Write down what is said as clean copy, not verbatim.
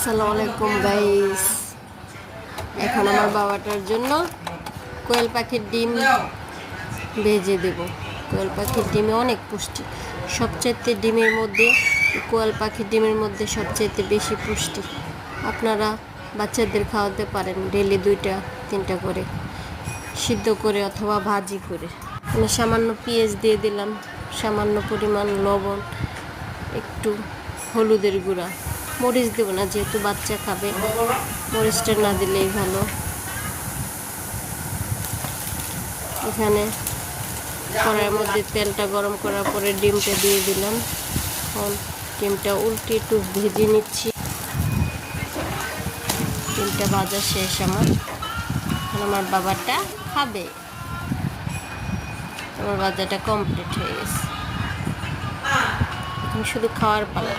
আসসালামু আলাইকুম গাইস। এখন আমার বাবাটার জন্য কোয়েল পাখির ডিম ভেজে দেব। কোয়েল পাখির ডিমে অনেক পুষ্টি, সবচেয়ে ডিমের মধ্যে কোয়েল পাখির ডিমের মধ্যে সবচেয়ে বেশি পুষ্টি। আপনারা বাচ্চাদের খাওয়াতে পারেন ডেলি 2-3টা করে, সিদ্ধ করে অথবা ভাজি করে। আমি সামান্য পেঁয়াজ দিয়ে দিলাম, সামান্য পরিমাণ লবণ, একটু হলুদের গুঁড়া, মরিচ দেব না যেহেতু বাচ্চা খাবে, মরিচটা না দিলেই ভালো। এখানে কড়াইয়ের মধ্যে তেলটা গরম করার পরে ডিমটা দিয়ে দিলাম। এখন ডিমটা উল্টে একটু ভেজে নিচ্ছি। ডিমটা ভাজা শেষ আমার। এখন আমার বাবাটা খাবে। আমার ভাজাটা কমপ্লিট হয়ে গেছে, এখন শুধু খাওয়ার পালা।